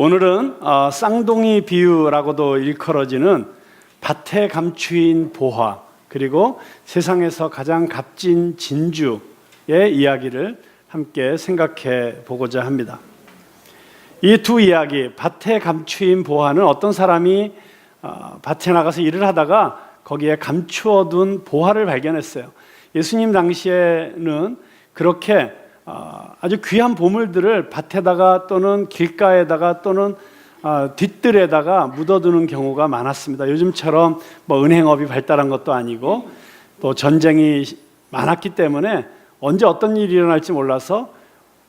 오늘은 쌍둥이 비유라고도 일컬어지는 밭에 감추인 보화, 그리고 세상에서 가장 값진 진주의 이야기를 함께 생각해 보고자 합니다. 이 두 이야기, 밭에 감추인 보화는 어떤 사람이 밭에 나가서 일을 하다가 거기에 감추어둔 보화를 발견했어요. 예수님 당시에는 그렇게 아주 귀한 보물들을 밭에다가 또는 길가에다가 또는 뒷뜰에다가 묻어두는 경우가 많았습니다. 요즘처럼 뭐 은행업이 발달한 것도 아니고 또 전쟁이 많았기 때문에 언제 어떤 일이 일어날지 몰라서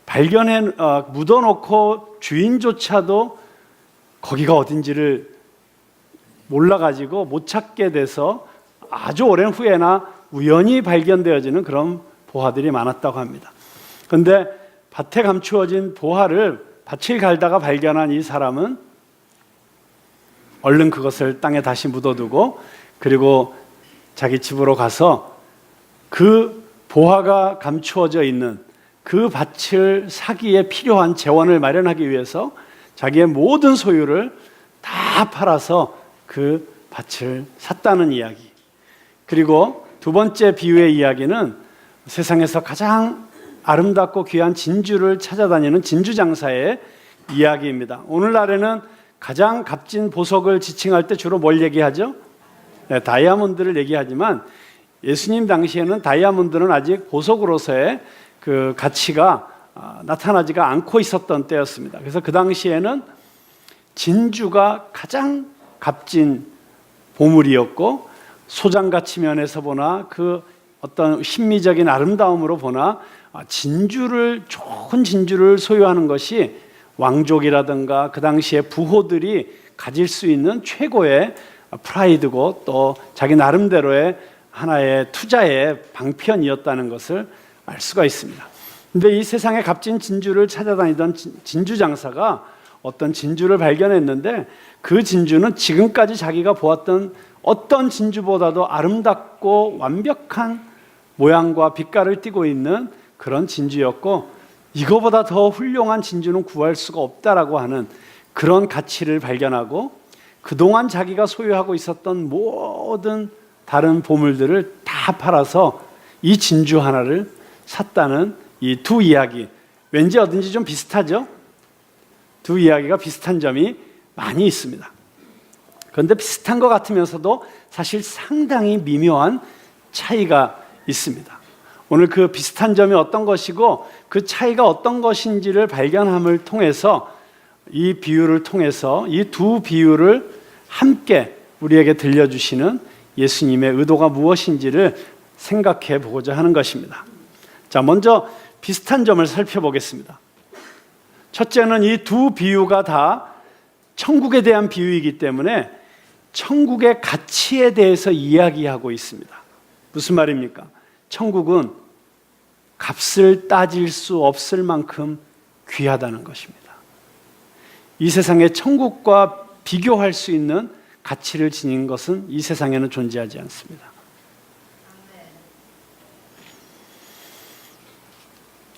발견해 묻어놓고 주인조차도 거기가 어딘지를 몰라가지고 못 찾게 돼서 아주 오랜 후에나 우연히 발견되어지는 그런 보화들이 많았다고 합니다. 그런데 밭에 감추어진 보화를 밭을 갈다가 발견한 이 사람은 얼른 그것을 땅에 다시 묻어두고 그리고 자기 집으로 가서 그 보화가 감추어져 있는 그 밭을 사기에 필요한 재원을 마련하기 위해서 자기의 모든 소유를 다 팔아서 그 밭을 샀다는 이야기. 그리고 두 번째 비유의 이야기는 세상에서 가장 아름답고 귀한 진주를 찾아다니는 진주 장사의 이야기입니다. 오늘날에는 가장 값진 보석을 지칭할 때 주로 뭘 얘기하죠? 네, 다이아몬드를 얘기하지만 예수님 당시에는 다이아몬드는 아직 보석으로서의 그 가치가 나타나지가 않고 있었던 때였습니다. 그래서 그 당시에는 진주가 가장 값진 보물이었고 소장가치 면에서 보나 그 어떤 심미적인 아름다움으로 보나 좋은 진주를 소유하는 것이 왕족이라든가 그 당시에 부호들이 가질 수 있는 최고의 프라이드고 또 자기 나름대로의 하나의 투자의 방편이었다는 것을 알 수가 있습니다. 그런데 이 세상에 값진 진주를 찾아다니던 진주 장사가 어떤 진주를 발견했는데 그 진주는 지금까지 자기가 보았던 어떤 진주보다도 아름답고 완벽한 모양과 빛깔을 띠고 있는 그런 진주였고 이거보다 더 훌륭한 진주는 구할 수가 없다라고 하는 그런 가치를 발견하고 그동안 자기가 소유하고 있었던 모든 다른 보물들을 다 팔아서 이 진주 하나를 샀다는 이 두 이야기, 왠지 어딘지 좀 비슷하죠? 두 이야기가 비슷한 점이 많이 있습니다. 그런데 비슷한 것 같으면서도 사실 상당히 미묘한 차이가 있습니다. 오늘 그 비슷한 점이 어떤 것이고 그 차이가 어떤 것인지를 발견함을 통해서 이 비유를 통해서 이 두 비유를 함께 우리에게 들려주시는 예수님의 의도가 무엇인지를 생각해 보고자 하는 것입니다. 자, 먼저 비슷한 점을 살펴보겠습니다. 첫째는 이 두 비유가 다 천국에 대한 비유이기 때문에 천국의 가치에 대해서 이야기하고 있습니다. 무슨 말입니까? 천국은 값을 따질 수 없을 만큼 귀하다는 것입니다. 이 세상의 천국과 비교할 수 있는 가치를 지닌 것은 이 세상에는 존재하지 않습니다.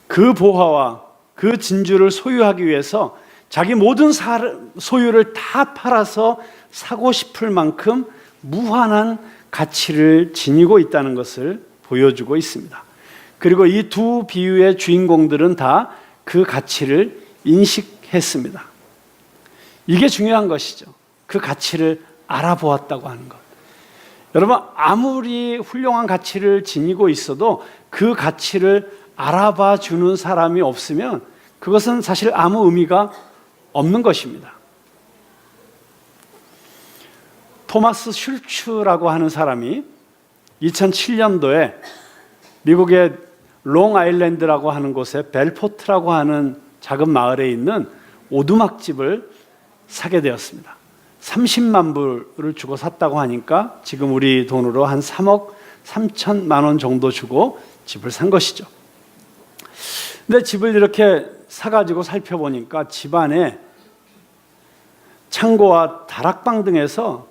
그 보화와 그 진주를 소유하기 위해서 자기 모든 소유를 다 팔아서 사고 싶을 만큼 무한한 가치를 지니고 있다는 것을 보여주고 있습니다. 그리고 이 두 비유의 주인공들은 다 그 가치를 인식했습니다. 이게 중요한 것이죠. 그 가치를 알아보았다고 하는 것. 여러분, 아무리 훌륭한 가치를 지니고 있어도 그 가치를 알아봐 주는 사람이 없으면 그것은 사실 아무 의미가 없는 것입니다. 토마스 슐츠라고 하는 사람이 2007년도에 미국의 롱아일랜드라고 하는 곳에 벨포트라고 하는 작은 마을에 있는 오두막집을 사게 되었습니다. 30만 불을 주고 샀다고 하니까 지금 우리 돈으로 한 3억 3천만 원 정도 주고 집을 산 것이죠. 근데 집을 이렇게 사가지고 살펴보니까 집안에 창고와 다락방 등에서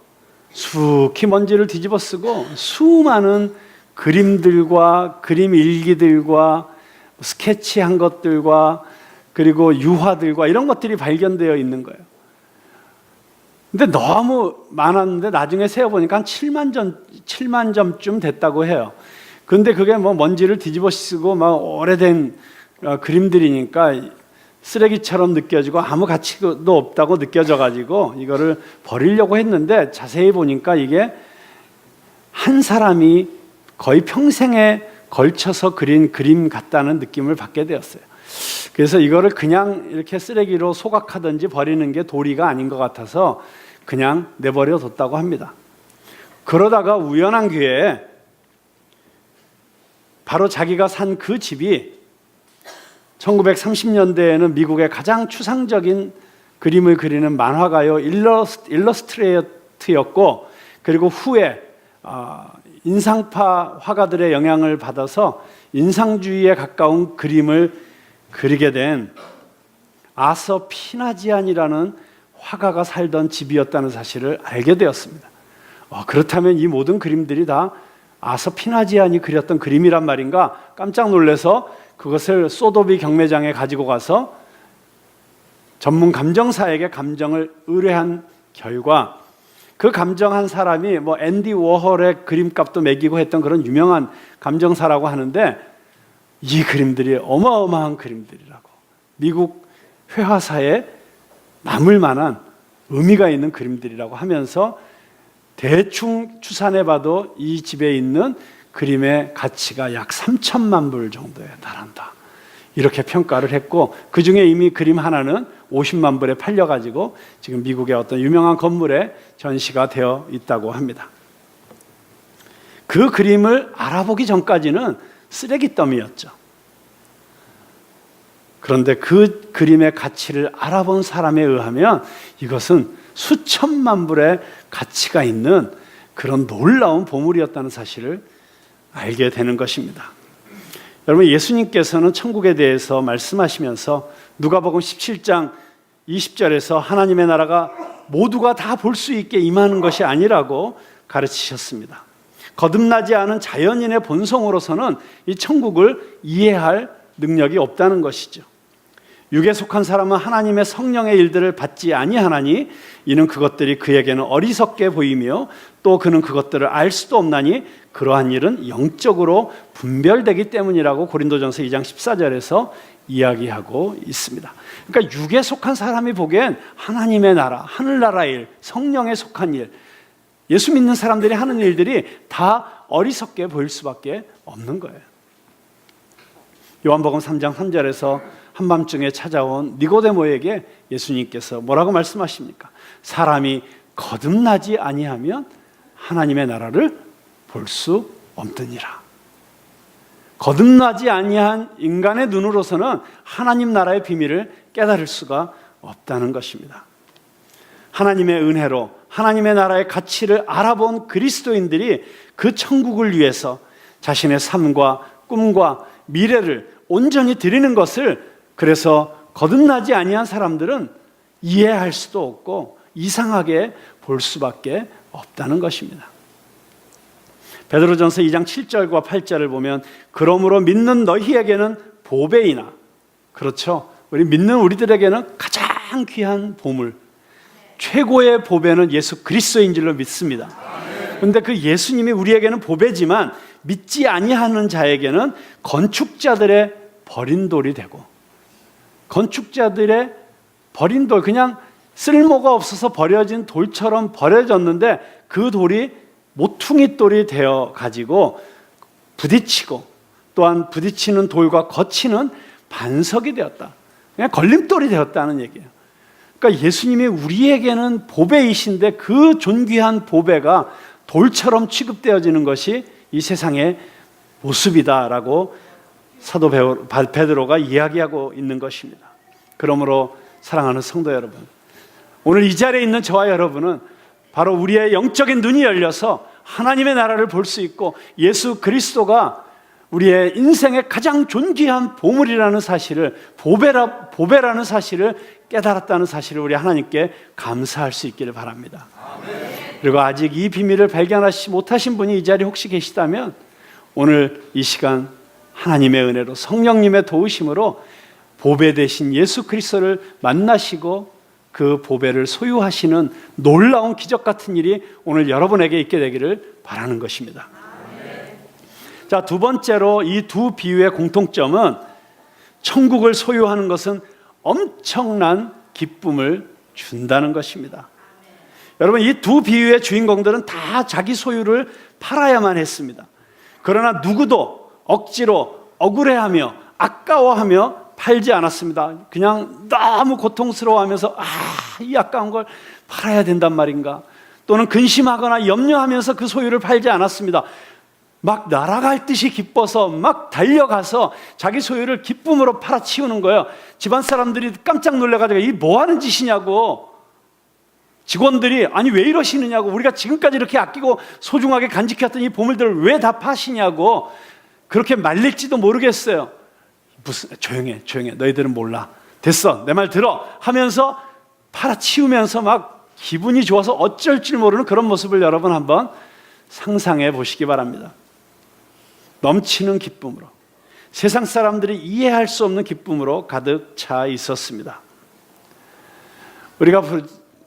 수히 먼지를 뒤집어 쓰고 수많은 그림들과 그림 일기들과 스케치한 것들과 그리고 유화들과 이런 것들이 발견되어 있는 거예요. 근데 너무 많았는데 나중에 세어보니까 한 7만 점쯤 됐다고 해요. 근데 그게 뭐 먼지를 뒤집어 쓰고 막 오래된 그림들이니까 쓰레기처럼 느껴지고 아무 가치도 없다고 느껴져가지고 이거를 버리려고 했는데 자세히 보니까 이게 한 사람이 거의 평생에 걸쳐서 그린 그림 같다는 느낌을 받게 되었어요. 그래서 이거를 그냥 이렇게 쓰레기로 소각하든지 버리는 게 도리가 아닌 것 같아서 그냥 내버려 뒀다고 합니다. 그러다가 우연한 기회에 바로 자기가 산 그 집이 1930년대에는 미국의 가장 추상적인 그림을 그리는 만화가요 일러스트레이터였고, 그리고 후에 인상파 화가들의 영향을 받아서 인상주의에 가까운 그림을 그리게 된 아서 피나지안이라는 화가가 살던 집이었다는 사실을 알게 되었습니다. 그렇다면 이 모든 그림들이 다 아서 피나지안이 그렸던 그림이란 말인가 깜짝 놀라서 그것을 소도비 경매장에 가지고 가서 전문 감정사에게 감정을 의뢰한 결과, 그 감정한 사람이 뭐 앤디 워홀의 그림값도 매기고 했던 그런 유명한 감정사라고 하는데, 이 그림들이 어마어마한 그림들이라고, 미국 회화사에 남을 만한 의미가 있는 그림들이라고 하면서 대충 추산해봐도 이 집에 있는 그림의 가치가 약 3천만 불 정도에 달한다, 이렇게 평가를 했고, 그 중에 이미 그림 하나는 50만 불에 팔려가지고 지금 미국의 어떤 유명한 건물에 전시가 되어 있다고 합니다. 그 그림을 알아보기 전까지는 쓰레기 더미였죠. 그런데 그 그림의 가치를 알아본 사람에 의하면 이것은 수천만 불의 가치가 있는 그런 놀라운 보물이었다는 사실을 알게 되는 것입니다. 여러분, 예수님께서는 천국에 대해서 말씀하시면서 누가복음 17장 20절에서 하나님의 나라가 모두가 다 볼 수 있게 임하는 것이 아니라고 가르치셨습니다. 거듭나지 않은 자연인의 본성으로서는 이 천국을 이해할 능력이 없다는 것이죠. 육에 속한 사람은 하나님의 성령의 일들을 받지 아니하나니 이는 그것들이 그에게는 어리석게 보이며 또 그는 그것들을 알 수도 없나니 그러한 일은 영적으로 분별되기 때문이라고 고린도전서 2장 14절에서 이야기하고 있습니다. 그러니까 육에 속한 사람이 보기엔 하나님의 나라, 하늘나라의 일, 성령에 속한 일, 예수 믿는 사람들이 하는 일들이 다 어리석게 보일 수밖에 없는 거예요. 요한복음 3장 3절에서 한밤중에 찾아온 니고데모에게 예수님께서 뭐라고 말씀하십니까? 사람이 거듭나지 아니하면 하나님의 나라를 볼 수 없느니라. 거듭나지 아니한 인간의 눈으로서는 하나님 나라의 비밀을 깨달을 수가 없다는 것입니다. 하나님의 은혜로 하나님의 나라의 가치를 알아본 그리스도인들이 그 천국을 위해서 자신의 삶과 꿈과 미래를 온전히 드리는 것을, 그래서 거듭나지 아니한 사람들은 이해할 수도 없고 이상하게 볼 수밖에 없다는 것입니다. 베드로전서 2장 7절과 8절을 보면 그러므로 믿는 너희에게는 보배이나, 그렇죠, 우리 믿는 우리들에게는 가장 귀한 보물, 최고의 보배는 예수 그리스도인 줄로 믿습니다. 그런데 그 예수님이 우리에게는 보배지만 믿지 아니하는 자에게는 건축자들의 버린 돌이 되고, 건축자들의 버린 돌, 그냥 쓸모가 없어서 버려진 돌처럼 버려졌는데 그 돌이 모퉁이 돌이 되어 가지고 부딪히고, 또한 부딪히는 돌과 거치는 반석이 되었다, 그냥 걸림돌이 되었다는 얘기예요. 그러니까 예수님이 우리에게는 보배이신데 그 존귀한 보배가 돌처럼 취급되어지는 것이 이 세상의 모습이다라고 사도 베드로가 이야기하고 있는 것입니다. 그러므로 사랑하는 성도 여러분, 오늘 이 자리에 있는 저와 여러분은 바로 우리의 영적인 눈이 열려서 하나님의 나라를 볼 수 있고 예수 그리스도가 우리의 인생의 가장 존귀한 보물이라는 사실을, 보배라는 사실을 깨달았다는 사실을 우리 하나님께 감사할 수 있기를 바랍니다. 그리고 아직 이 비밀을 발견하지 못하신 분이 이 자리에 혹시 계시다면 오늘 이 시간 하나님의 은혜로 성령님의 도우심으로 보배 되신 예수 그리스도를 만나시고 그 보배를 소유하시는 놀라운 기적 같은 일이 오늘 여러분에게 있게 되기를 바라는 것입니다. 자, 두 번째로 이 두 비유의 공통점은 천국을 소유하는 것은 엄청난 기쁨을 준다는 것입니다. 여러분, 이 두 비유의 주인공들은 다 자기 소유를 팔아야만 했습니다. 그러나 누구도 억지로 억울해하며 아까워하며 팔지 않았습니다. 그냥 너무 고통스러워하면서 이 아까운 걸 팔아야 된단 말인가, 또는 근심하거나 염려하면서 그 소유를 팔지 않았습니다. 막 날아갈 듯이 기뻐서 막 달려가서 자기 소유를 기쁨으로 팔아치우는 거예요. 집안 사람들이 깜짝 놀라가지고 이 뭐 하는 짓이냐고, 직원들이 아니 왜 이러시느냐고, 우리가 지금까지 이렇게 아끼고 소중하게 간직했던 이 보물들을 왜 다 파시냐고 그렇게 말릴지도 모르겠어요. 무슨 조용해 너희들은 몰라, 됐어 내 말 들어 하면서 팔아치우면서 막 기분이 좋아서 어쩔 줄 모르는 그런 모습을 여러분 한번 상상해 보시기 바랍니다. 넘치는 기쁨으로, 세상 사람들이 이해할 수 없는 기쁨으로 가득 차 있었습니다. 우리가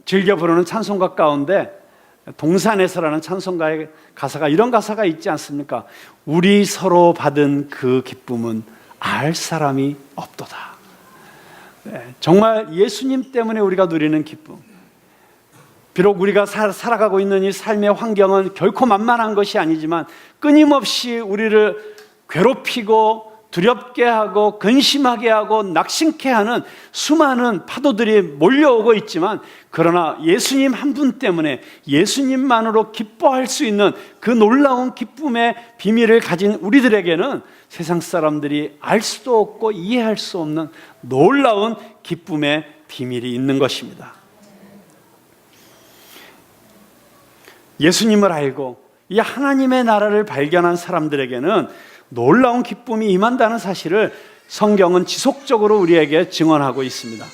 즐겨 부르는 찬송가 가운데 동산에서라는 찬송가의 가사가 이런 가사가 있지 않습니까? 우리 서로 받은 그 기쁨은 알 사람이 없도다. 네, 정말 예수님 때문에 우리가 누리는 기쁨, 비록 우리가 살아가고 있는 이 삶의 환경은 결코 만만한 것이 아니지만 끊임없이 우리를 괴롭히고 두렵게 하고 근심하게 하고 낙심케 하는 수많은 파도들이 몰려오고 있지만, 그러나 예수님 한 분 때문에 예수님만으로 기뻐할 수 있는 그 놀라운 기쁨의 비밀을 가진 우리들에게는 세상 사람들이 알 수도 없고 이해할 수 없는 놀라운 기쁨의 비밀이 있는 것입니다. 예수님을 알고 이 하나님의 나라를 발견한 사람들에게는 놀라운 기쁨이 임한다는 사실을 성경은 지속적으로 우리에게 증언하고 있습니다.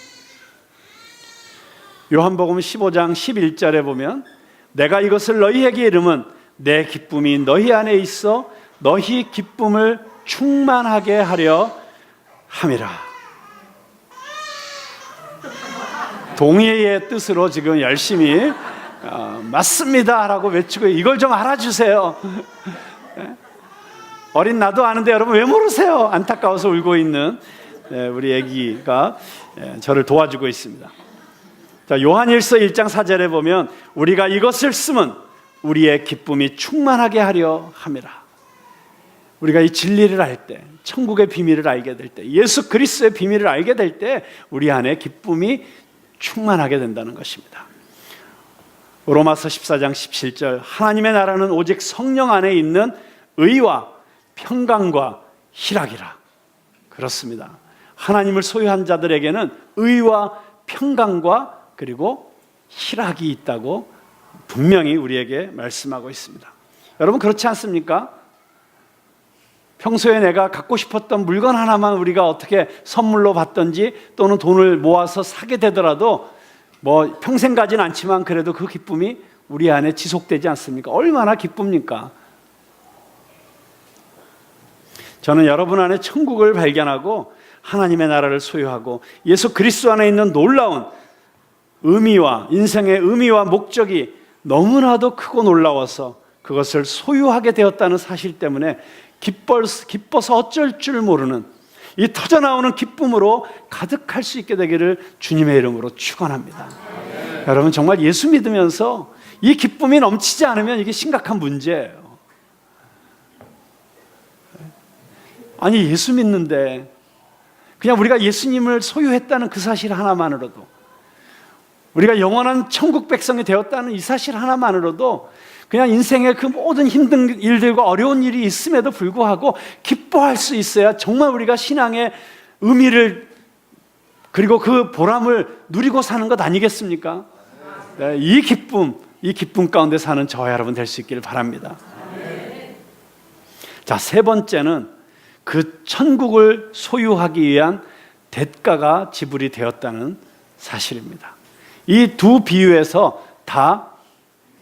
요한복음 15장 11절에 보면 내가 이것을 너희에게 이름은 내 기쁨이 너희 안에 있어 너희 기쁨을 충만하게 하려 함이라. 동의의 뜻으로 지금 열심히 맞습니다 라고 외치고, 이걸 좀 알아주세요. 어린 나도 아는데 여러분 왜 모르세요? 안타까워서 울고 있는 우리 아기가 저를 도와주고 있습니다. 자, 요한일서 1장 4절에 보면 우리가 이것을 쓰면 우리의 기쁨이 충만하게 하려 함이라. 우리가 이 진리를 알 때, 천국의 비밀을 알게 될 때, 예수 그리스도의 비밀을 알게 될 때 우리 안에 기쁨이 충만하게 된다는 것입니다. 로마서 14장 17절, 하나님의 나라는 오직 성령 안에 있는 의와 평강과 희락이라. 그렇습니다. 하나님을 소유한 자들에게는 의와 평강과 그리고 희락이 있다고 분명히 우리에게 말씀하고 있습니다. 여러분 그렇지 않습니까? 평소에 내가 갖고 싶었던 물건 하나만 우리가 어떻게 선물로 받든지 또는 돈을 모아서 사게 되더라도 뭐 평생 가진 않지만 그래도 그 기쁨이 우리 안에 지속되지 않습니까? 얼마나 기쁩니까? 저는 여러분 안에 천국을 발견하고 하나님의 나라를 소유하고 예수 그리스도 안에 있는 놀라운 의미와 인생의 의미와 목적이 너무나도 크고 놀라워서 그것을 소유하게 되었다는 사실 때문에 기뻐서 어쩔 줄 모르는 이 터져나오는 기쁨으로 가득할 수 있게 되기를 주님의 이름으로 축원합니다. 여러분 정말 예수 믿으면서 이 기쁨이 넘치지 않으면 이게 심각한 문제예요. 아니 예수 믿는데 그냥 우리가 예수님을 소유했다는 그 사실 하나만으로도, 우리가 영원한 천국 백성이 되었다는 이 사실 하나만으로도 그냥 인생의 그 모든 힘든 일들과 어려운 일이 있음에도 불구하고 기뻐할 수 있어야 정말 우리가 신앙의 의미를 그리고 그 보람을 누리고 사는 것 아니겠습니까? 네, 이 기쁨 가운데 사는 저와 여러분 될 수 있기를 바랍니다. 자, 세 번째는 그 천국을 소유하기 위한 대가가 지불이 되었다는 사실입니다. 이 두 비유에서 다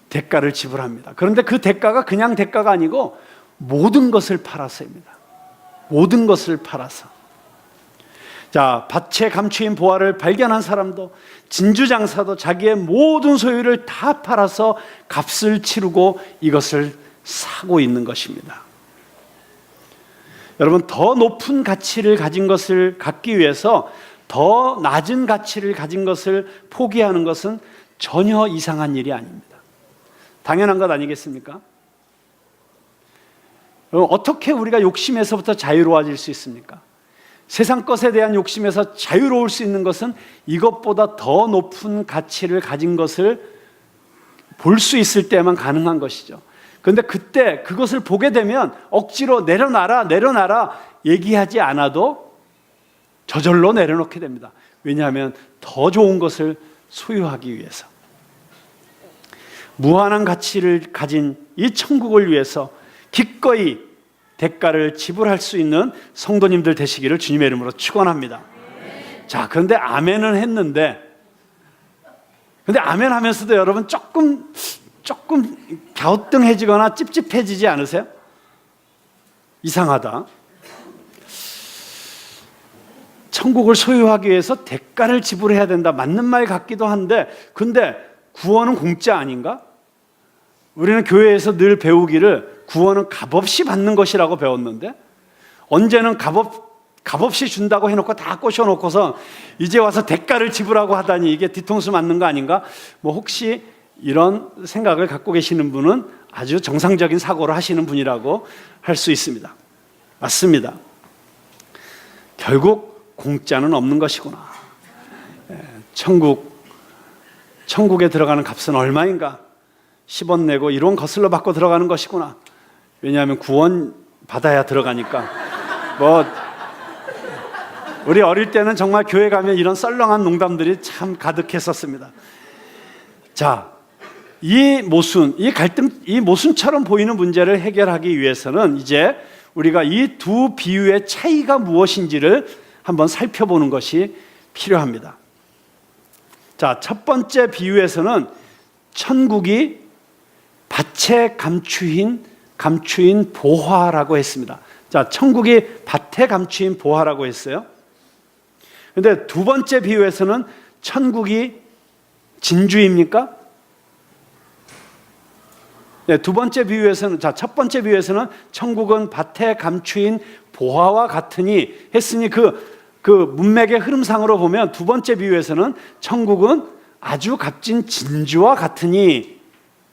대가를 지불합니다. 그런데 그 대가가 그냥 대가가 아니고 모든 것을 팔아서입니다. 모든 것을 팔아서. 자, 밭에 감추인 보화를 발견한 사람도, 진주장사도 자기의 모든 소유를 다 팔아서 값을 치르고 이것을 사고 있는 것입니다. 여러분, 더 높은 가치를 가진 것을 갖기 위해서 더 낮은 가치를 가진 것을 포기하는 것은 전혀 이상한 일이 아닙니다. 당연한 것 아니겠습니까? 어떻게 우리가 욕심에서부터 자유로워질 수 있습니까? 세상 것에 대한 욕심에서 자유로울 수 있는 것은 이것보다 더 높은 가치를 가진 것을 볼 수 있을 때만 가능한 것이죠. 그런데 그때 그것을 보게 되면 억지로 내려놔라 얘기하지 않아도 저절로 내려놓게 됩니다. 왜냐하면 더 좋은 것을 소유하기 위해서. 무한한 가치를 가진 이 천국을 위해서 기꺼이 대가를 지불할 수 있는 성도님들 되시기를 주님의 이름으로 축원합니다. 자, 그런데 아멘은 했는데, 근데 아멘 하면서도 여러분 조금 갸우뚱해지거나 찝찝해지지 않으세요? 이상하다. 천국을 소유하기 위해서 대가를 지불해야 된다. 맞는 말 같기도 한데, 근데 구원은 공짜 아닌가? 우리는 교회에서 늘 배우기를 구원은 값없이 받는 것이라고 배웠는데, 언제는 값없이 준다고 해놓고 다 꼬셔놓고서 이제 와서 대가를 지불하고 하다니 이게 뒤통수 맞는 거 아닌가? 뭐 혹시 이런 생각을 갖고 계시는 분은 아주 정상적인 사고를 하시는 분이라고 할 수 있습니다. 맞습니다. 결국 공짜는 없는 것이구나. 천국에 들어가는 값은 얼마인가? 10원 내고 1원 거슬러 받고 들어가는 것이구나. 왜냐하면 구원 받아야 들어가니까. 우리 어릴 때는 정말 교회 가면 이런 썰렁한 농담들이 참 가득했었습니다. 자, 이 모순처럼 보이는 문제를 해결하기 위해서는 이제 우리가 이 두 비유의 차이가 무엇인지를 한번 살펴보는 것이 필요합니다. 자, 첫 번째 비유에서는 천국이 밭에 감추인 보화라고 했습니다. 자, 천국이 밭에 감추인 보화라고 했어요. 그런데 두 번째 비유에서는 천국이 진주입니까? 네, 첫 번째 비유에서는 천국은 밭에 감추인 보화와 같으니 했으니 그 문맥의 흐름상으로 보면 두 번째 비유에서는 천국은 아주 값진 진주와 같으니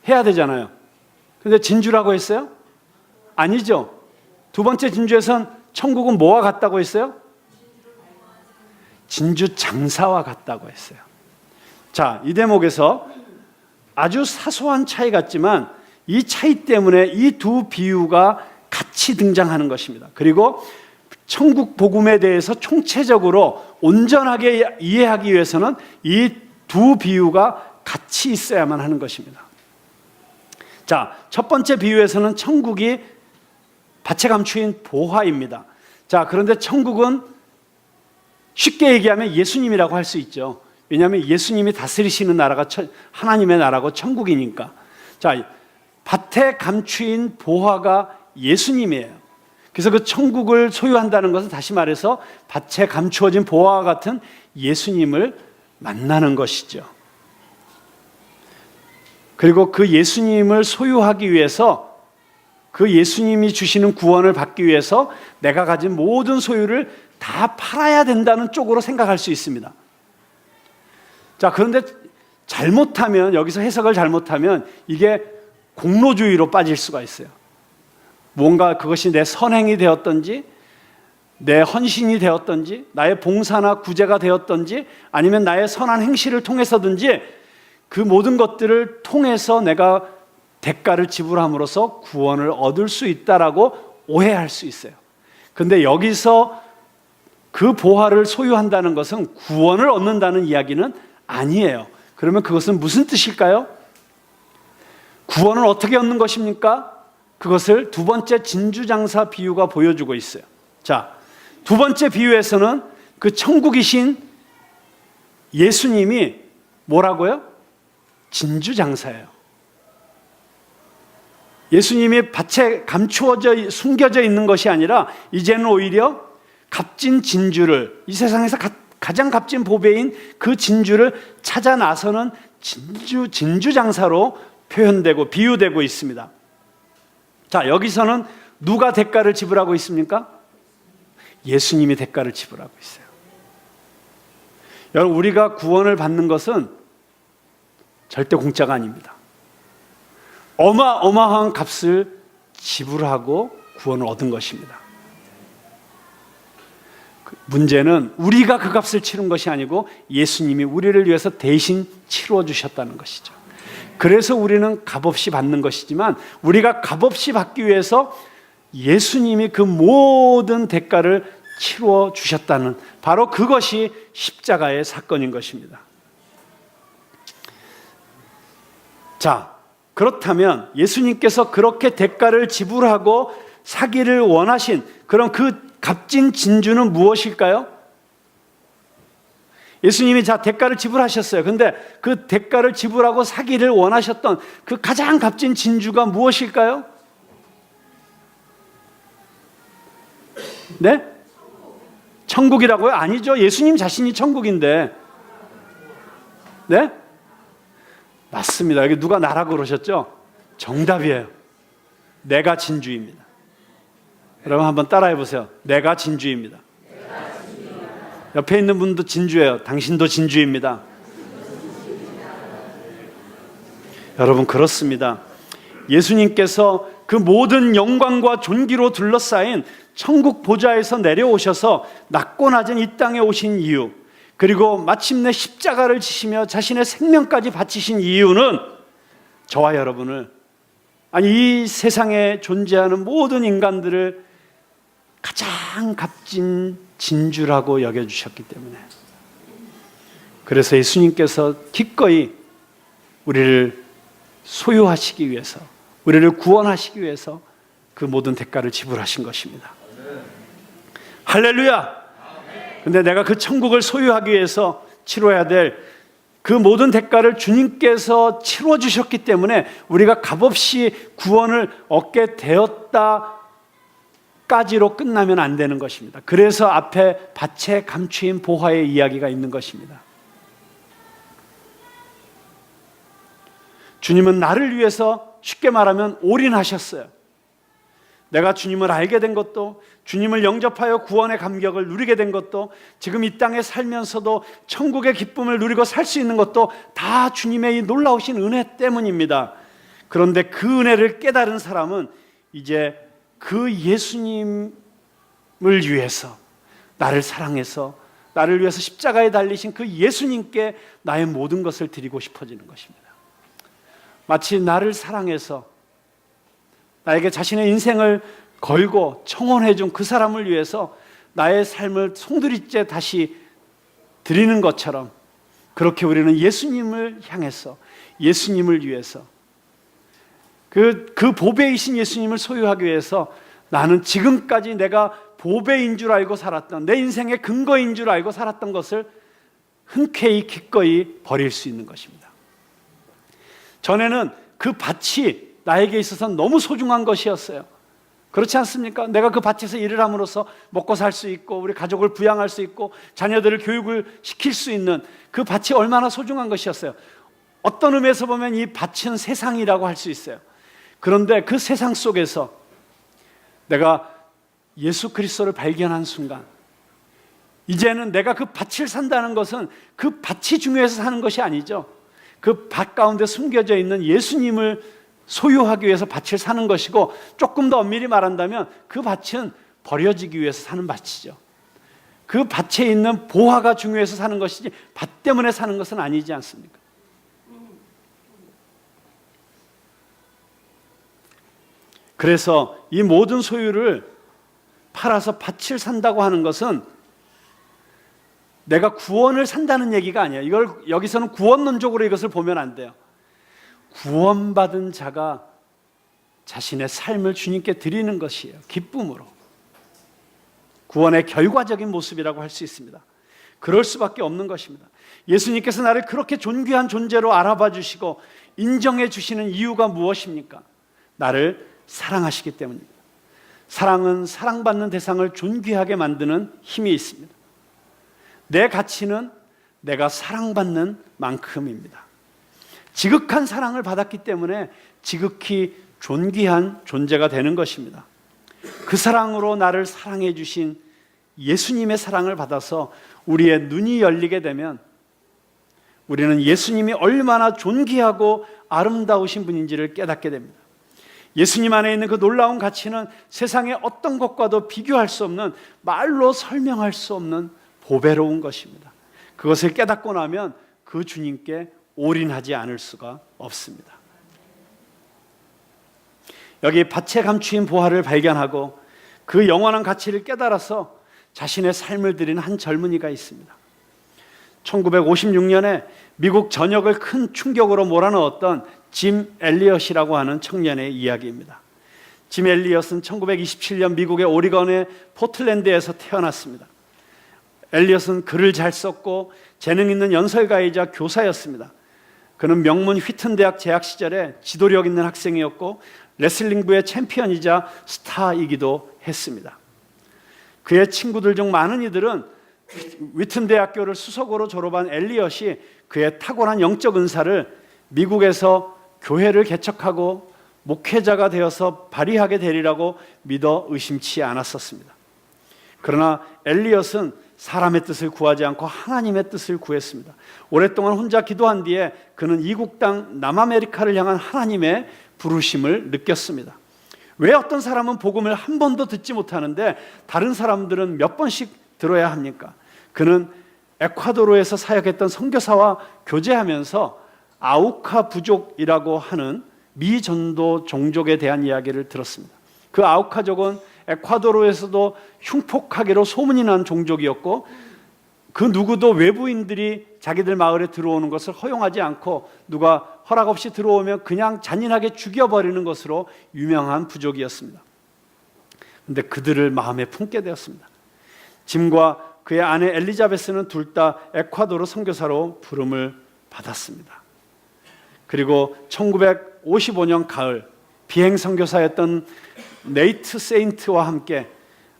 해야 되잖아요. 근데 진주라고 했어요? 아니죠. 두 번째 진주에선 천국은 뭐와 같다고 했어요? 진주 장사와 같다고 했어요. 자, 이 대목에서 아주 사소한 차이 같지만 이 차이 때문에 이 두 비유가 같이 등장하는 것입니다. 그리고 천국 복음에 대해서 총체적으로 온전하게 이해하기 위해서는 이 두 비유가 같이 있어야만 하는 것입니다. 자, 첫 번째 비유에서는 천국이 밭에 감추인 보화입니다. 자, 그런데 천국은 쉽게 얘기하면 예수님이라고 할 수 있죠. 왜냐하면 예수님이 다스리시는 나라가 하나님의 나라고 천국이니까. 자, 밭에 감추인 보화가 예수님이에요. 그래서 그 천국을 소유한다는 것은 다시 말해서 밭에 감추어진 보화와 같은 예수님을 만나는 것이죠. 그리고 그 예수님을 소유하기 위해서, 그 예수님이 주시는 구원을 받기 위해서 내가 가진 모든 소유를 다 팔아야 된다는 쪽으로 생각할 수 있습니다. 자, 그런데 여기서 해석을 잘못하면 이게 공로주의로 빠질 수가 있어요. 뭔가 그것이 내 선행이 되었던지, 내 헌신이 되었던지, 나의 봉사나 구제가 되었던지, 아니면 나의 선한 행실을 통해서든지 그 모든 것들을 통해서 내가 대가를 지불함으로써 구원을 얻을 수 있다라고 오해할 수 있어요. 그런데 여기서 그 보화를 소유한다는 것은 구원을 얻는다는 이야기는 아니에요. 그러면 그것은 무슨 뜻일까요? 구원을 어떻게 얻는 것입니까? 그것을 두 번째 진주장사 비유가 보여주고 있어요. 자, 두 번째 비유에서는 그 천국이신 예수님이 뭐라고요? 진주장사예요. 예수님이 밭에 숨겨져 있는 것이 아니라 이제는 오히려 값진 진주를, 이 세상에서 가장 값진 보배인 그 진주를 찾아 나서는 진주 장사로 표현되고 비유되고 있습니다. 자, 여기서는 누가 대가를 지불하고 있습니까? 예수님이 대가를 지불하고 있어요. 여러분, 우리가 구원을 받는 것은 절대 공짜가 아닙니다. 어마어마한 값을 지불하고 구원을 얻은 것입니다. 문제는 우리가 그 값을 치른 것이 아니고 예수님이 우리를 위해서 대신 치루어 주셨다는 것이죠. 그래서 우리는 값없이 받는 것이지만, 우리가 값없이 받기 위해서 예수님이 그 모든 대가를 치루어 주셨다는, 바로 그것이 십자가의 사건인 것입니다. 자, 그렇다면 예수님께서 그렇게 대가를 지불하고 사기를 원하신 그런 그 값진 진주는 무엇일까요? 예수님이 자, 대가를 지불하셨어요. 근데 그 대가를 지불하고 사기를 원하셨던 그 가장 값진 진주가 무엇일까요? 네? 천국이라고요? 아니죠. 예수님 자신이 천국인데. 네? 맞습니다. 여기 누가 나라고 그러셨죠? 정답이에요. 내가 진주입니다. 여러분 한번 따라해 보세요. 내가 진주입니다. 옆에 있는 분도 진주예요. 당신도 진주입니다. 여러분, 그렇습니다. 예수님께서 그 모든 영광과 존귀로 둘러싸인 천국 보좌에서 내려오셔서 낮고 낮은 이 땅에 오신 이유, 그리고 마침내 십자가를 지시며 자신의 생명까지 바치신 이유는 저와 여러분을, 아니 이 세상에 존재하는 모든 인간들을 가장 값진 진주라고 여겨주셨기 때문에, 그래서 예수님께서 기꺼이 우리를 소유하시기 위해서, 우리를 구원하시기 위해서 그 모든 대가를 지불하신 것입니다. 할렐루야! 근데 내가 그 천국을 소유하기 위해서 치러야 될 그 모든 대가를 주님께서 치러 주셨기 때문에 우리가 값없이 구원을 얻게 되었다까지로 끝나면 안 되는 것입니다. 그래서 앞에 밭에 감추인 보화의 이야기가 있는 것입니다. 주님은 나를 위해서 쉽게 말하면 올인하셨어요. 내가 주님을 알게 된 것도, 주님을 영접하여 구원의 감격을 누리게 된 것도, 지금 이 땅에 살면서도 천국의 기쁨을 누리고 살 수 있는 것도 다 주님의 이 놀라우신 은혜 때문입니다. 그런데 그 은혜를 깨달은 사람은 이제 그 예수님을 위해서, 나를 사랑해서 나를 위해서 십자가에 달리신 그 예수님께 나의 모든 것을 드리고 싶어지는 것입니다. 마치 나를 사랑해서 나에게 자신의 인생을 걸고 청혼해 준 그 사람을 위해서 나의 삶을 송두리째 다시 드리는 것처럼, 그렇게 우리는 예수님을 향해서, 예수님을 위해서, 그 보배이신 예수님을 소유하기 위해서 나는 지금까지 내가 보배인 줄 알고 살았던, 내 인생의 근거인 줄 알고 살았던 것을 흔쾌히 기꺼이 버릴 수 있는 것입니다. 전에는 그 밭이 나에게 있어서는 너무 소중한 것이었어요. 그렇지 않습니까? 내가 그 밭에서 일을 함으로써 먹고 살 수 있고, 우리 가족을 부양할 수 있고, 자녀들을 교육을 시킬 수 있는 그 밭이 얼마나 소중한 것이었어요. 어떤 의미에서 보면 이 밭은 세상이라고 할 수 있어요. 그런데 그 세상 속에서 내가 예수 그리스도를 발견한 순간, 이제는 내가 그 밭을 산다는 것은 그 밭이 중요해서 사는 것이 아니죠. 그 밭 가운데 숨겨져 있는 예수님을 소유하기 위해서 밭을 사는 것이고, 조금 더 엄밀히 말한다면 그 밭은 버려지기 위해서 사는 밭이죠. 그 밭에 있는 보화가 중요해서 사는 것이지 밭 때문에 사는 것은 아니지 않습니까? 그래서 이 모든 소유를 팔아서 밭을 산다고 하는 것은 내가 구원을 산다는 얘기가 아니에요. 이걸 여기서는 구원론적으로 이것을 보면 안 돼요. 구원받은 자가 자신의 삶을 주님께 드리는 것이에요. 기쁨으로. 구원의 결과적인 모습이라고 할 수 있습니다. 그럴 수밖에 없는 것입니다. 예수님께서 나를 그렇게 존귀한 존재로 알아봐 주시고 인정해 주시는 이유가 무엇입니까? 나를 사랑하시기 때문입니다. 사랑은 사랑받는 대상을 존귀하게 만드는 힘이 있습니다. 내 가치는 내가 사랑받는 만큼입니다. 지극한 사랑을 받았기 때문에 지극히 존귀한 존재가 되는 것입니다. 그 사랑으로 나를 사랑해 주신 예수님의 사랑을 받아서 우리의 눈이 열리게 되면 우리는 예수님이 얼마나 존귀하고 아름다우신 분인지를 깨닫게 됩니다. 예수님 안에 있는 그 놀라운 가치는 세상의 어떤 것과도 비교할 수 없는, 말로 설명할 수 없는 보배로운 것입니다. 그것을 깨닫고 나면 그 주님께 올인하지 않을 수가 없습니다. 여기 밭에 감추인 보화를 발견하고 그 영원한 가치를 깨달아서 자신의 삶을 드린 한 젊은이가 있습니다. 1956년에 미국 전역을 큰 충격으로 몰아넣었던 짐 엘리엇이라고 하는 청년의 이야기입니다. 짐 엘리엇은 1927년 미국의 오리건의 포틀랜드에서 태어났습니다. 엘리엇은 글을 잘 썼고 재능 있는 연설가이자 교사였습니다. 그는 명문 휘튼 대학 재학 시절에 지도력 있는 학생이었고 레슬링부의 챔피언이자 스타이기도 했습니다. 그의 친구들 중 많은 이들은 휘튼 대학교를 수석으로 졸업한 엘리엇이 그의 탁월한 영적 은사를 미국에서 교회를 개척하고 목회자가 되어서 발휘하게 되리라고 믿어 의심치 않았었습니다. 그러나 엘리엇은 사람의 뜻을 구하지 않고 하나님의 뜻을 구했습니다. 오랫동안 혼자 기도한 뒤에 그는 이국 땅 남아메리카를 향한 하나님의 부르심을 느꼈습니다. 왜 어떤 사람은 복음을 한 번도 듣지 못하는데 다른 사람들은 몇 번씩 들어야 합니까? 그는 에콰도르에서 사역했던 선교사와 교제하면서 아우카 부족이라고 하는 미전도 종족에 대한 이야기를 들었습니다. 그 아우카족은 에콰도르에서도 흉폭하기로 소문이 난 종족이었고 그 누구도 외부인들이 자기들 마을에 들어오는 것을 허용하지 않고 누가 허락 없이 들어오면 그냥 잔인하게 죽여버리는 것으로 유명한 부족이었습니다. 그런데 그들을 마음에 품게 되었습니다. 짐과 그의 아내 엘리자베스는 둘 다 에콰도르 선교사로 부름을 받았습니다. 그리고 1955년 가을 비행 선교사였던 네이트 세인트와 함께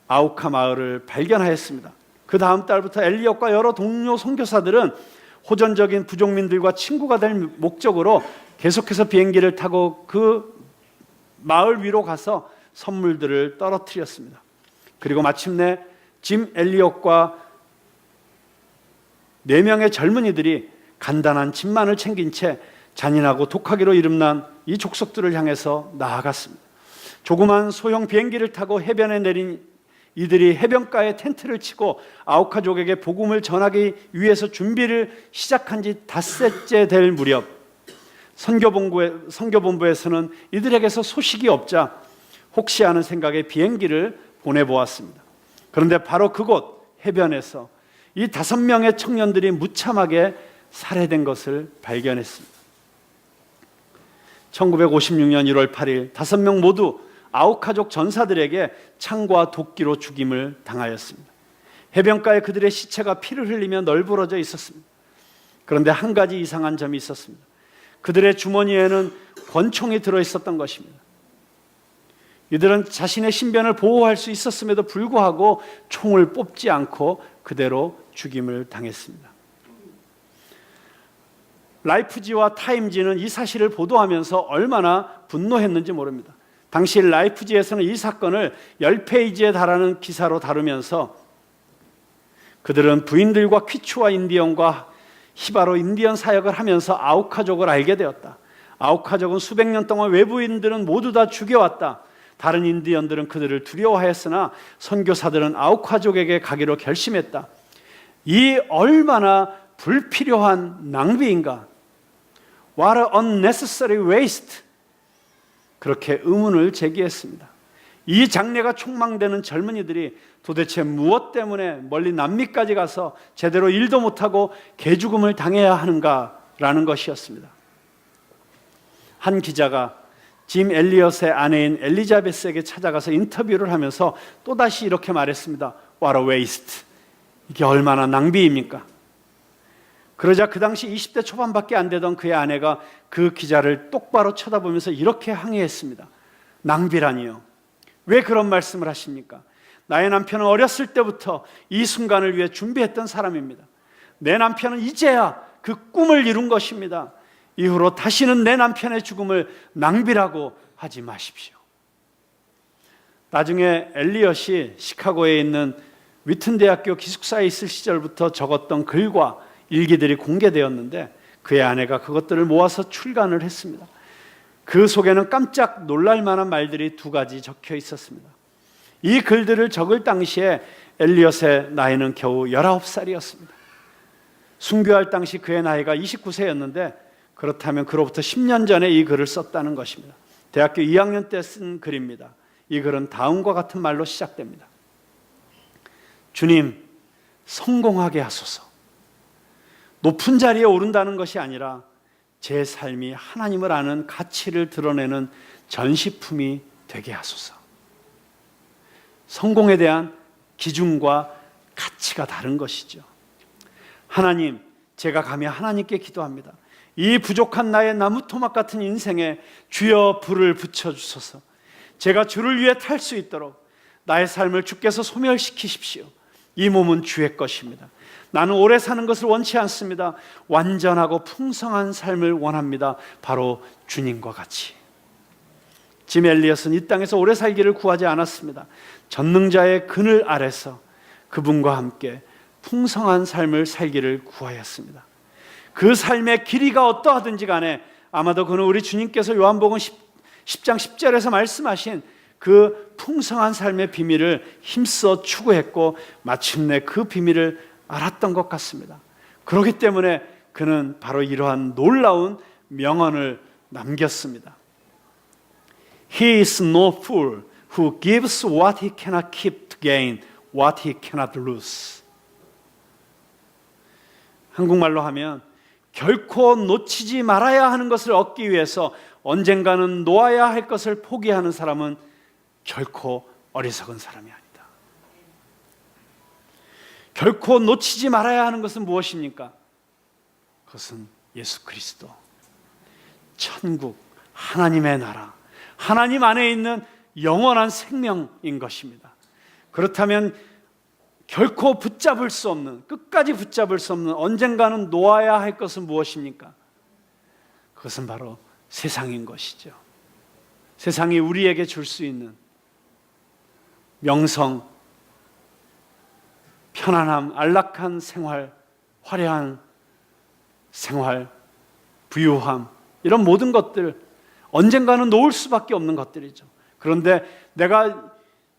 아우카 마을을 발견하였습니다. 그 다음 달부터 엘리엇과 여러 동료 선교사들은 호전적인 부족민들과 친구가 될 목적으로 계속해서 비행기를 타고 그 마을 위로 가서 선물들을 떨어뜨렸습니다. 그리고 마침내 짐 엘리엇과 4명의 젊은이들이 간단한 짐만을 챙긴 채 잔인하고 독하기로 이름난 이 족속들을 향해서 나아갔습니다. 조그만 소형 비행기를 타고 해변에 내린 이들이 해변가에 텐트를 치고 아우카족에게 복음을 전하기 위해서 준비를 시작한 지 닷새째 될 무렵 선교본부에서는 이들에게서 소식이 없자 혹시 하는 생각에 비행기를 보내보았습니다. 그런데 바로 그곳 해변에서 이 5명의 청년들이 무참하게 살해된 것을 발견했습니다. 1956년 1월 8일 5명 모두 아우카족 전사들에게 창과 도끼로 죽임을 당하였습니다. 해변가에 그들의 시체가 피를 흘리며 널브러져 있었습니다. 그런데 한 가지 이상한 점이 있었습니다. 그들의 주머니에는 권총이 들어있었던 것입니다. 이들은 자신의 신변을 보호할 수 있었음에도 불구하고 총을 뽑지 않고 그대로 죽임을 당했습니다. 라이프지와 타임지는 이 사실을 보도하면서 얼마나 분노했는지 모릅니다. 당시 라이프지에서는 이 사건을 10페이지에 달하는 기사로 다루면서 그들은 부인들과 퀴추아 인디언과 히바로 인디언 사역을 하면서 아우카족을 알게 되었다. 아우카족은 수백 년 동안 외부인들은 모두 다 죽여왔다. 다른 인디언들은 그들을 두려워하였으나 선교사들은 아우카족에게 가기로 결심했다. 이 얼마나 불필요한 낭비인가? What an unnecessary waste. 그렇게 의문을 제기했습니다. 이 장래가 촉망되는 젊은이들이 도대체 무엇 때문에 멀리 남미까지 가서 제대로 일도 못하고 개죽음을 당해야 하는가라는 것이었습니다. 한 기자가 짐 엘리엇의 아내인 엘리자베스에게 찾아가서 인터뷰를 하면서 또다시 이렇게 말했습니다. What a waste. 이게 얼마나 낭비입니까? 그러자 그 당시 20대 초반밖에 안 되던 그의 아내가 그 기자를 똑바로 쳐다보면서 이렇게 항의했습니다. 낭비라니요. 왜 그런 말씀을 하십니까? 나의 남편은 어렸을 때부터 이 순간을 위해 준비했던 사람입니다. 내 남편은 이제야 그 꿈을 이룬 것입니다. 이후로 다시는 내 남편의 죽음을 낭비라고 하지 마십시오. 나중에 엘리엇이 시카고에 있는 위튼 대학교 기숙사에 있을 시절부터 적었던 글과 일기들이 공개되었는데 그의 아내가 그것들을 모아서 출간을 했습니다. 그 속에는 깜짝 놀랄 만한 말들이 2가지 적혀 있었습니다. 이 글들을 적을 당시에 엘리엇의 나이는 겨우 19살이었습니다. 순교할 당시 그의 나이가 29세였는데 그렇다면 그로부터 10년 전에 이 글을 썼다는 것입니다. 대학교 2학년 때 쓴 글입니다. 이 글은 다음과 같은 말로 시작됩니다. 주님, 성공하게 하소서. 높은 자리에 오른다는 것이 아니라 제 삶이 하나님을 아는 가치를 드러내는 전시품이 되게 하소서. 성공에 대한 기준과 가치가 다른 것이죠. 하나님, 제가 감히 하나님께 기도합니다. 이 부족한 나의 나무토막 같은 인생에 주여 불을 붙여주소서. 제가 주를 위해 탈 수 있도록 나의 삶을 주께서 소멸시키십시오. 이 몸은 주의 것입니다. 나는 오래 사는 것을 원치 않습니다. 완전하고 풍성한 삶을 원합니다. 바로 주님과 같이. 짐 엘리엇은 이 땅에서 오래 살기를 구하지 않았습니다. 전능자의 그늘 아래서 그분과 함께 풍성한 삶을 살기를 구하였습니다. 그 삶의 길이가 어떠하든지 간에 아마도 그는 우리 주님께서 요한복음 10장 10절에서 말씀하신 그 풍성한 삶의 비밀을 힘써 추구했고 마침내 그 비밀을 알았던 것 같습니다. 그렇기 때문에 그는 바로 이러한 놀라운 명언을 남겼습니다. He is no fool who gives what he cannot keep to gain what he cannot lose. 한국말로 하면 결코 놓치지 말아야 하는 것을 얻기 위해서 언젠가는 놓아야 할 것을 포기하는 사람은 결코 어리석은 사람이 아니다. 결코 놓치지 말아야 하는 것은 무엇입니까? 그것은 예수 그리스도, 천국, 하나님의 나라, 하나님 안에 있는 영원한 생명인 것입니다. 그렇다면 결코 붙잡을 수 없는, 끝까지 붙잡을 수 없는, 언젠가는 놓아야 할 것은 무엇입니까? 그것은 바로 세상인 것이죠. 세상이 우리에게 줄 수 있는 명성, 편안함, 안락한 생활, 화려한 생활, 부유함, 이런 모든 것들 언젠가는 놓을 수밖에 없는 것들이죠. 그런데 내가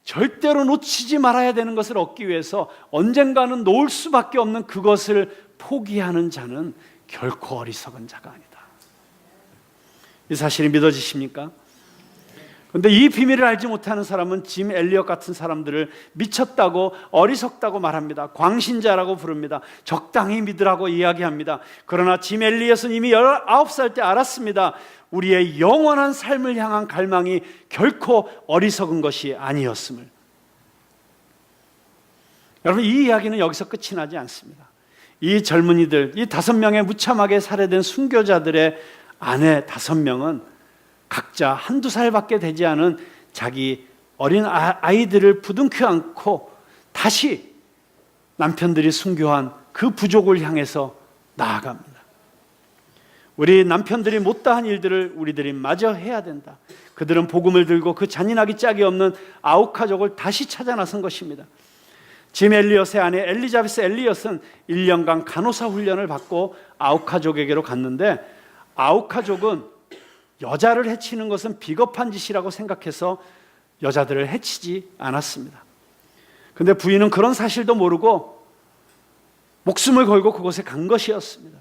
절대로 놓치지 말아야 되는 것을 얻기 위해서 언젠가는 놓을 수밖에 없는 그것을 포기하는 자는 결코 어리석은 자가 아니다. 이 사실이 믿어지십니까? 그런데 이 비밀을 알지 못하는 사람은 짐 엘리엇 같은 사람들을 미쳤다고, 어리석다고 말합니다. 광신자라고 부릅니다. 적당히 믿으라고 이야기합니다. 그러나 짐 엘리엇은 이미 19살 때 알았습니다. 우리의 영원한 삶을 향한 갈망이 결코 어리석은 것이 아니었음을. 여러분, 이 이야기는 여기서 끝이 나지 않습니다. 이 젊은이들, 이 5명의 무참하게 살해된 순교자들의 아내 5명은 각자 1-2살밖에 되지 않은 자기 어린 아이들을 부둥켜 안고 다시 남편들이 순교한 그 부족을 향해서 나아갑니다. 우리 남편들이 못다한 일들을 우리들이 마저 해야 된다. 그들은 복음을 들고 그 잔인하기 짝이 없는 아우카족을 다시 찾아 나선 것입니다. 짐 엘리엇의 아내 엘리자베스 엘리엇은 1년간 간호사 훈련을 받고 아우카족에게로 갔는데, 아우카족은 여자를 해치는 것은 비겁한 짓이라고 생각해서 여자들을 해치지 않았습니다. 그런데 부인은 그런 사실도 모르고 목숨을 걸고 그곳에 간 것이었습니다.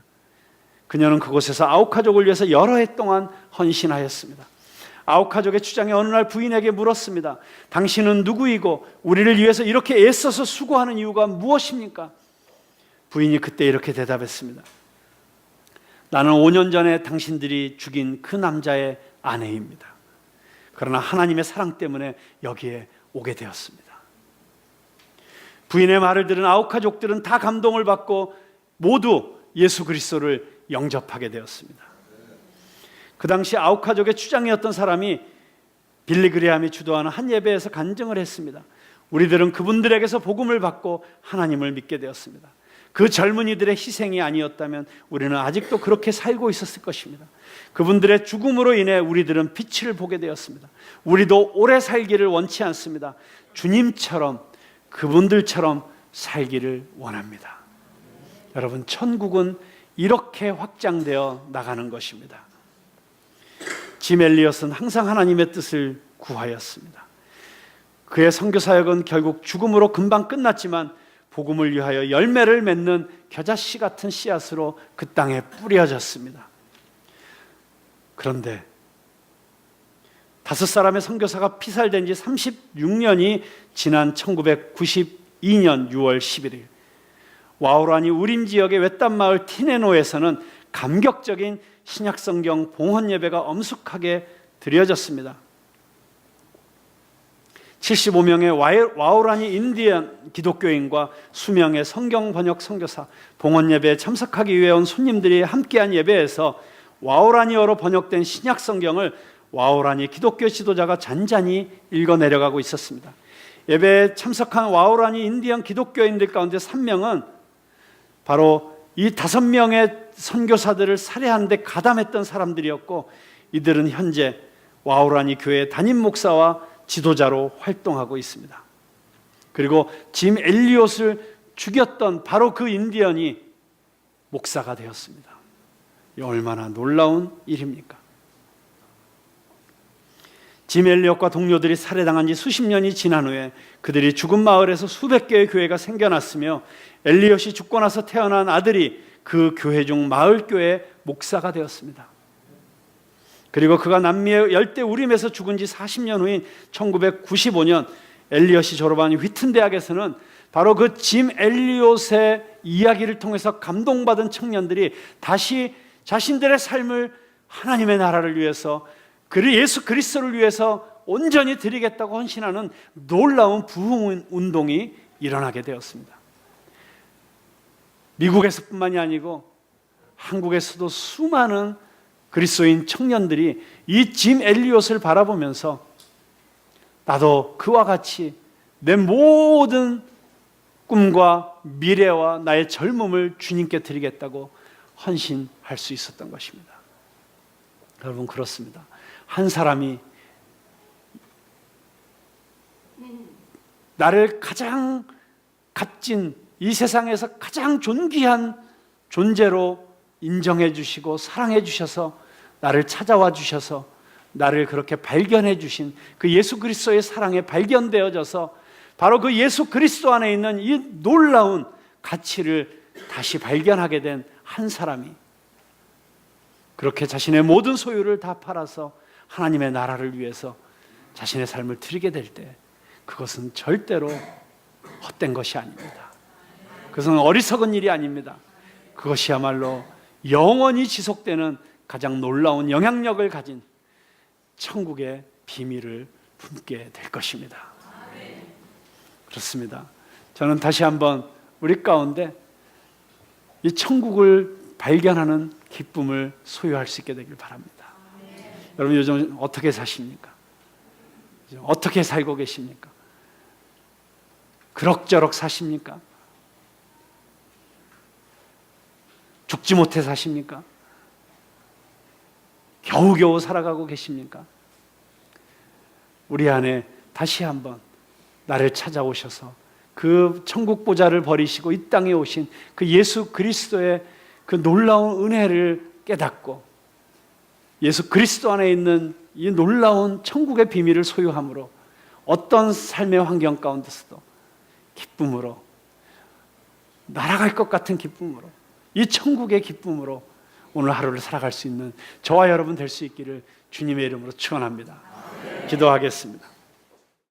그녀는 그곳에서 아우카족을 위해서 여러 해 동안 헌신하였습니다. 아우카족의 추장이 어느 날 부인에게 물었습니다. 당신은 누구이고 우리를 위해서 이렇게 애써서 수고하는 이유가 무엇입니까? 부인이 그때 이렇게 대답했습니다. 나는 5년 전에 당신들이 죽인 그 남자의 아내입니다. 그러나 하나님의 사랑 때문에 여기에 오게 되었습니다. 부인의 말을 들은 아우카족들은 다 감동을 받고 모두 예수 그리스도를 영접하게 되었습니다. 그 당시 아우카족의 추장이었던 사람이 빌리 그레함이 주도하는 한 예배에서 간증을 했습니다. 우리들은 그분들에게서 복음을 받고 하나님을 믿게 되었습니다. 그 젊은이들의 희생이 아니었다면 우리는 아직도 그렇게 살고 있었을 것입니다. 그분들의 죽음으로 인해 우리들은 빛을 보게 되었습니다. 우리도 오래 살기를 원치 않습니다. 주님처럼, 그분들처럼 살기를 원합니다. 여러분, 천국은 이렇게 확장되어 나가는 것입니다. 짐 엘리엇은 항상 하나님의 뜻을 구하였습니다. 그의 선교 사역은 결국 죽음으로 금방 끝났지만 복음을 위하여 열매를 맺는 겨자씨 같은 씨앗으로 그 땅에 뿌려졌습니다. 그런데 5사람의 선교사가 피살된 지 36년이 지난 1992년 6월 11일 와우라니 우림 지역의 외딴 마을 티네노에서는 감격적인 신약성경 봉헌 예배가 엄숙하게 드려졌습니다. 75명의 와우라니 인디언 기독교인과 수명의 성경 번역 선교사, 봉헌 예배에 참석하기 위해 온 손님들이 함께한 예배에서 와우라니어로 번역된 신약 성경을 와우라니 기독교 지도자가 잔잔히 읽어내려가고 있었습니다. 예배에 참석한 와우라니 인디언 기독교인들 가운데 3명은 바로 이 5명의 선교사들을 살해하는 데 가담했던 사람들이었고, 이들은 현재 와우라니 교회 담임 목사와 지도자로 활동하고 있습니다. 그리고 짐 엘리엇을 죽였던 바로 그 인디언이 목사가 되었습니다. 이 얼마나 놀라운 일입니까? 짐 엘리엇과 동료들이 살해당한 지 수십 년이 지난 후에 그들이 죽은 마을에서 수백 개의 교회가 생겨났으며 엘리엇이 죽고 나서 태어난 아들이 그 교회 중 마을교회 목사가 되었습니다. 그리고 그가 남미의 열대 우림에서 죽은 지 40년 후인 1995년 엘리엇이 졸업한 휘튼 대학에서는 바로 그 짐 엘리엇의 이야기를 통해서 감동받은 청년들이 다시 자신들의 삶을 하나님의 나라를 위해서, 예수 그리스도를 위해서 온전히 드리겠다고 헌신하는 놀라운 부흥 운동이 일어나게 되었습니다. 미국에서뿐만이 아니고 한국에서도 수많은 그리스도인 청년들이 이 짐 엘리엇을 바라보면서 나도 그와 같이 내 모든 꿈과 미래와 나의 젊음을 주님께 드리겠다고 헌신할 수 있었던 것입니다. 여러분, 그렇습니다. 한 사람이 나를 가장 값진, 이 세상에서 가장 존귀한 존재로 인정해 주시고 사랑해 주셔서 나를 찾아와 주셔서 나를 그렇게 발견해 주신 그 예수 그리스도의 사랑에 발견되어져서 바로 그 예수 그리스도 안에 있는 이 놀라운 가치를 다시 발견하게 된 한 사람이 그렇게 자신의 모든 소유를 다 팔아서 하나님의 나라를 위해서 자신의 삶을 드리게 될 때 그것은 절대로 헛된 것이 아닙니다. 그것은 어리석은 일이 아닙니다. 그것이야말로 영원히 지속되는 가장 놀라운 영향력을 가진 천국의 비밀을 품게 될 것입니다. 그렇습니다. 저는 다시 한번 우리 가운데 이 천국을 발견하는 기쁨을 소유할 수 있게 되길 바랍니다. 여러분, 요즘 어떻게 사십니까? 어떻게 살고 계십니까? 그럭저럭 사십니까? 죽지 못해 사십니까? 겨우겨우 살아가고 계십니까? 우리 안에 다시 한번 나를 찾아오셔서 그 천국 보좌를 버리시고 이 땅에 오신 그 예수 그리스도의 그 놀라운 은혜를 깨닫고 예수 그리스도 안에 있는 이 놀라운 천국의 비밀을 소유함으로 어떤 삶의 환경 가운데서도 기쁨으로, 날아갈 것 같은 기쁨으로, 이 천국의 기쁨으로 오늘 하루를 살아갈 수 있는 저와 여러분 될 수 있기를 주님의 이름으로 축원합니다. 기도하겠습니다.